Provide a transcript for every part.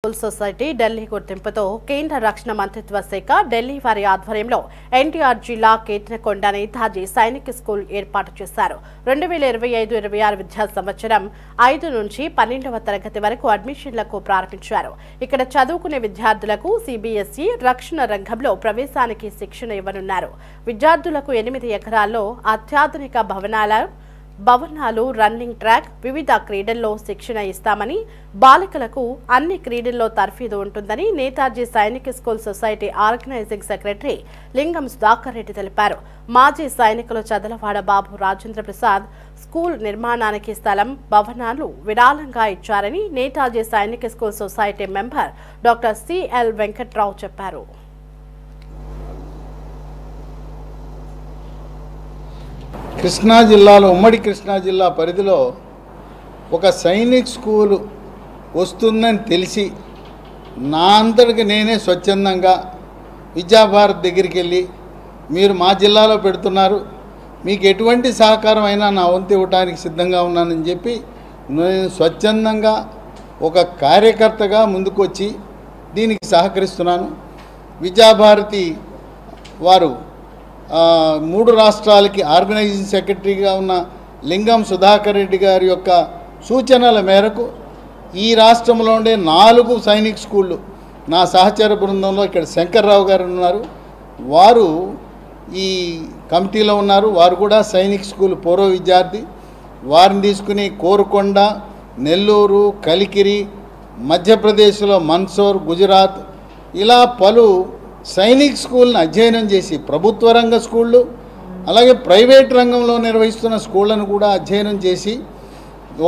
School society Delhi గుర్తింపుతో కేంద్ర రక్షణ మంత్రిత్వ శాఖ ఢిల్లీ వారి ఆధ్వర్యంలో ఎన్టీఆర్ జిల్లా కేతనకొండ నేతాజీ సైనిక్ స్కూల్ ఏర్పాటు చేశారు. 2025-26 విద్యా సంవత్సరం 5 నుంచి 12వ తరగతి వరకు అడ్మిషన్లకు ప్రారంభించారు. ఇక్కడ చదువుకునే విద్యార్థులకు సిబిఎస్ఈ రక్షణ రంగంలో ప్రవేశానికి శిక్షణ ఇవ్వనున్నారు. విద్యార్థులకు 8 ఎకరాల్లో అత్యాధునిక భవనాలు, రన్నింగ్ ట్రాక్, వివిధ క్రీడల్లో శిక్షణ ఇస్తామని, బాలికలకు అన్ని క్రీడల్లో తర్ఫీదు ఉంటుందని Netaji Sainik school society organizing secretary Lingam Sudhakar Reddy తెలిపారు. మాజీ సైనికులు చదలవాడ బాబు రాజేంద్ర ప్రసాద్ స్కూల్ నిర్మాణానికి స్థలం, భవనాలు విరాళంగా ఇచ్చారని Netaji Sainik school society member doctor CL Venkatrao చెప్పారు. కృష్ణా జిల్లాలో ఉమ్మడి కృష్ణా జిల్లా పరిధిలో ఒక సైనిక్ స్కూలు వస్తుందని తెలిసి నా అంతటికి నేనే స్వచ్ఛందంగా విద్యాభారత్ దగ్గరికి వెళ్ళి, మీరు మా జిల్లాలో పెడుతున్నారు, మీకు ఎటువంటి సహకారం అయినా నా వంతు ఇవ్వడానికి సిద్ధంగా ఉన్నానని చెప్పి నేను స్వచ్ఛందంగా ఒక కార్యకర్తగా ముందుకు వచ్చి దీనికి సహకరిస్తున్నాను. విద్యాభారతి వారు 3 రాష్ట్రాలకి ఆర్గనైజింగ్ సెక్రటరీగా ఉన్న లింగం సుధాకర్ రెడ్డి గారి యొక్క సూచనల మేరకు ఈ రాష్ట్రంలో ఉండే 4 సైనిక్ స్కూళ్ళు నా సహచర బృందంలో ఇక్కడ శంకర్రావు గారు ఉన్నారు, వారు ఈ కమిటీలో ఉన్నారు. వారు కూడా సైనిక్ స్కూల్ పూర్వ విద్యార్థి. వారిని తీసుకుని కోరుకొండ, నెల్లూరు, కలికిరి, మధ్యప్రదేశ్లో మన్సూర్, గుజరాత్ ఇలా పలు సైనిక్ స్కూల్ని అధ్యయనం చేసి, ప్రభుత్వ రంగ స్కూళ్ళు అలాగే ప్రైవేట్ రంగంలో నిర్వహిస్తున్న స్కూళ్ళను కూడా అధ్యయనం చేసి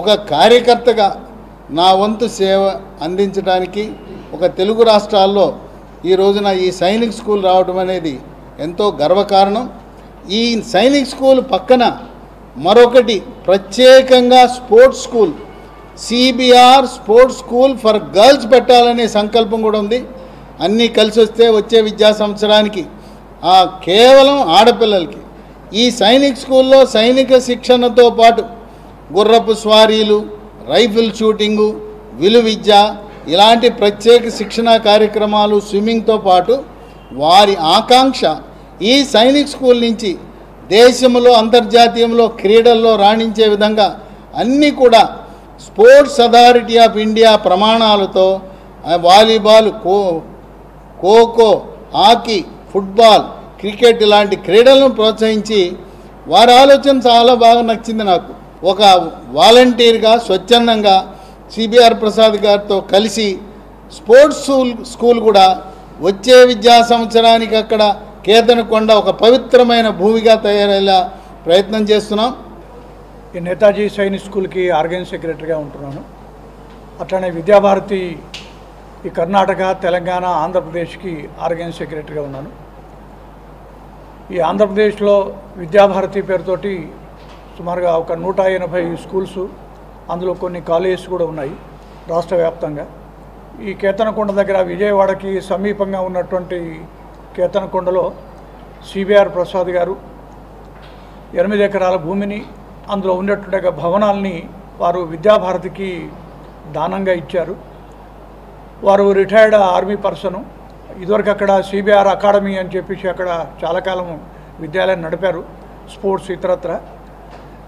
ఒక కార్యకర్తగా నా వంతు సేవ అందించడానికి ఒక తెలుగు రాష్ట్రాల్లో ఈ రోజున ఈ సైనిక్ స్కూల్ రావడం అనేది ఎంతో గర్వకారణం. ఈ సైనిక్ స్కూల్ పక్కన మరొకటి ప్రత్యేకంగా sports school, CBR sports school for girls పెట్టాలనే సంకల్పం కూడా ఉంది. అన్నీ కలిసి వస్తే వచ్చే విద్యా సంవత్సరానికి కేవలం ఆడపిల్లలకి ఈ సైనిక్ స్కూల్లో సైనిక శిక్షణతో పాటు గుర్రపు స్వారీలు, రైఫిల్ షూటింగు, విలువిద్య ఇలాంటి ప్రత్యేక శిక్షణా కార్యక్రమాలు, స్విమ్మింగ్తో పాటు వారి ఆకాంక్ష ఈ సైనిక్ స్కూల్ నుంచి దేశంలో అంతర్జాతీయంలో క్రీడల్లో రాణించే విధంగా అన్నీ కూడా స్పోర్ట్స్ అథారిటీ ఆఫ్ ఇండియా ప్రమాణాలతో volleyball, kho kho, hockey, football, cricket ఇలాంటి క్రీడలను ప్రోత్సహించి వారి ఆలోచన చాలా బాగా నచ్చింది నాకు. ఒక వాలంటీర్గా స్వచ్ఛందంగా సిబిఆర్ ప్రసాద్ గారితో కలిసి స్పోర్ట్స్ స్కూల్ కూడా వచ్చే విద్యా సంవత్సరానికి అక్కడ కేతనకొండ ఒక పవిత్రమైన భూమిగా తయారయ్యేలా ప్రయత్నం చేస్తున్నాం. ఈ నేతాజీ సైనిక్ స్కూల్కి ఆర్గనైజింగ్ సెక్రటరీగా ఉంటున్నాను. అట్లనే విద్యాభారతి ఈ కర్ణాటక, తెలంగాణ, ఆంధ్రప్రదేశ్కి ఆర్గనైజింగ్ సెక్రటరీగా ఉన్నాను. ఈ ఆంధ్రప్రదేశ్లో విద్యాభారతి పేరుతోటి సుమారుగా ఒక 180 స్కూల్స్, అందులో కొన్ని కాలేజెస్ కూడా ఉన్నాయి రాష్ట్ర వ్యాప్తంగా. ఈ కేతనకొండ దగ్గర విజయవాడకి సమీపంగా ఉన్నటువంటి కేతనకొండలో సిబిఆర్ ప్రసాద్ గారు 8 ఎకరాల భూమిని, అందులో ఉన్నటువంటి భవనాల్ని వారు విద్యాభారతికి దానంగా ఇచ్చారు. వారు రిటైర్డ్ ఆర్మీ పర్సను. ఇదివరకు అక్కడ సిబిఆర్ అకాడమీ అని చెప్పేసి అక్కడ చాలా కాలం విద్యాలయం నడిపారు, స్పోర్ట్స్ ఇతరత్ర.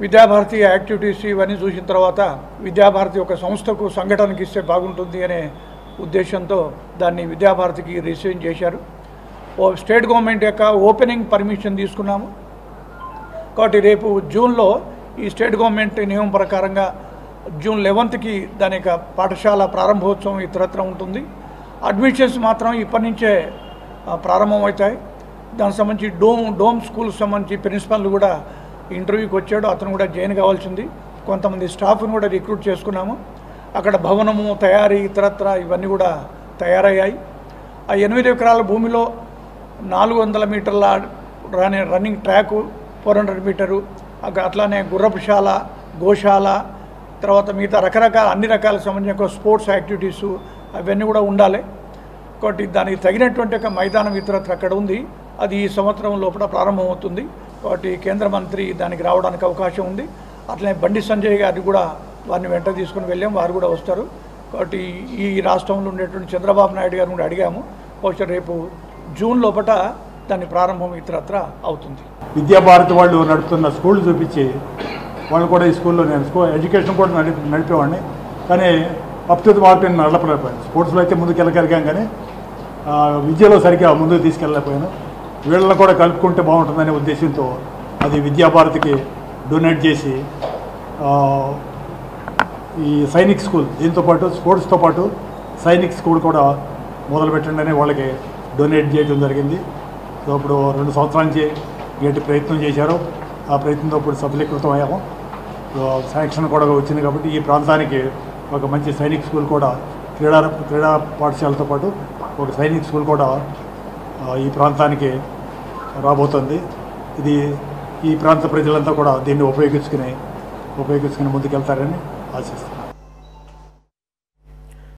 విద్యాభారతి యాక్టివిటీస్ ఇవన్నీ చూసిన తర్వాత విద్యాభారతి ఒక సంస్థకు సంఘటనకి ఇస్తే బాగుంటుంది అనే ఉద్దేశంతో దాన్ని విద్యాభారతికి రిజిస్ట్రేషన్ చేశారు. స్టేట్ గవర్నమెంట్ యొక్క ఓపెనింగ్ పర్మిషన్ తీసుకున్నాము. కాబట్టి రేపు జూన్లో ఈ స్టేట్ గవర్నమెంట్ నియమం ప్రకారంగా జూన్ 11కి దాని యొక్క పాఠశాల ప్రారంభోత్సవం ఇతరత్ర ఉంటుంది. అడ్మిషన్స్ మాత్రం ఇప్పటి నుంచే ప్రారంభమవుతాయి. దానికి సంబంధించి డోమ్ స్కూల్కి సంబంధించి ప్రిన్సిపల్ కూడా ఇంటర్వ్యూకి వచ్చాడు, అతను కూడా జాయిన్ కావాల్సింది. కొంతమంది స్టాఫ్ను కూడా రిక్రూట్ చేసుకున్నాము. అక్కడ భవనము, తయారీ ఇతరత్ర ఇవన్నీ కూడా తయారయ్యాయి. ఆ 8 ఎకరాల భూమిలో 400 మీటర్ల రన్నింగ్ ట్రాకు, 400 మీటరు, అట్లానే గుర్రపుశాల, గోశాల, తర్వాత మిగతా రకరకాల అన్ని రకాలకు సంబంధించిన స్పోర్ట్స్ యాక్టివిటీసు అవన్నీ కూడా ఉండాలి. కాబట్టి దానికి తగినటువంటి ఒక మైదానం ఇతరత్ర అక్కడ ఉంది. అది ఈ సంవత్సరం లోపల ప్రారంభమవుతుంది. కాబట్టి కేంద్ర మంత్రి దానికి రావడానికి అవకాశం ఉంది. అట్లనే బండి సంజయ్ గారిని కూడా వారిని వెంట తీసుకుని వెళ్ళాం, వారు కూడా వస్తారు. కాబట్టి ఈ రాష్ట్రంలో ఉండేటువంటి చంద్రబాబు నాయుడు గారిని కూడా అడిగాము. బహుశా రేపు జూన్ లోపల దాని ప్రారంభం ఇతరత్ర అవుతుంది. విద్యాభారతి వాళ్ళు నడుపుతున్న స్కూల్ చూపించి వాళ్ళు కూడా ఈ స్కూల్లో నేను ఎడ్యుకేషన్ కూడా నడిపేవాడిని, కానీ అప్ టు ది మార్క్ నేను నడపలేకపోయాను. స్పోర్ట్స్లో అయితే ముందుకు వెళ్ళగలిగాం, కానీ విద్యలో సరిగ్గా ముందుకు తీసుకెళ్ళలేకపోయాను. వీళ్ళని కూడా కలుపుకుంటే బాగుంటుందనే ఉద్దేశంతో అది విద్యాభారతికి డొనేట్ చేసి ఈ సైనిక్ స్కూల్ దీంతో పాటు స్పోర్ట్స్తో పాటు సైనిక్ స్కూల్ కూడా మొదలుపెట్టండి అని వాళ్ళకి డొనేట్ చేయడం జరిగింది. సో ఇప్పుడు 2 సంవత్సరాల నుంచి గట్టి ప్రయత్నం చేశారు. ఆ ప్రయత్నంతో ఇప్పుడు సఫలీకృతం అయ్యాము. శాంక్షన్ కూడా వచ్చింది కాబట్టి ఈ ప్రాంతానికి ఒక మంచి సైనిక్ స్కూల్ కూడా క్రీడా పాఠశాలతో పాటు ఒక సైనిక్ స్కూల్ కూడా ఈ ప్రాంతానికి రాబోతుంది. ఇది ఈ ప్రాంత ప్రజలంతా కూడా దీన్ని ఉపయోగించుకుని ముందుకెళ్తారని ఆశిస్తున్నాను.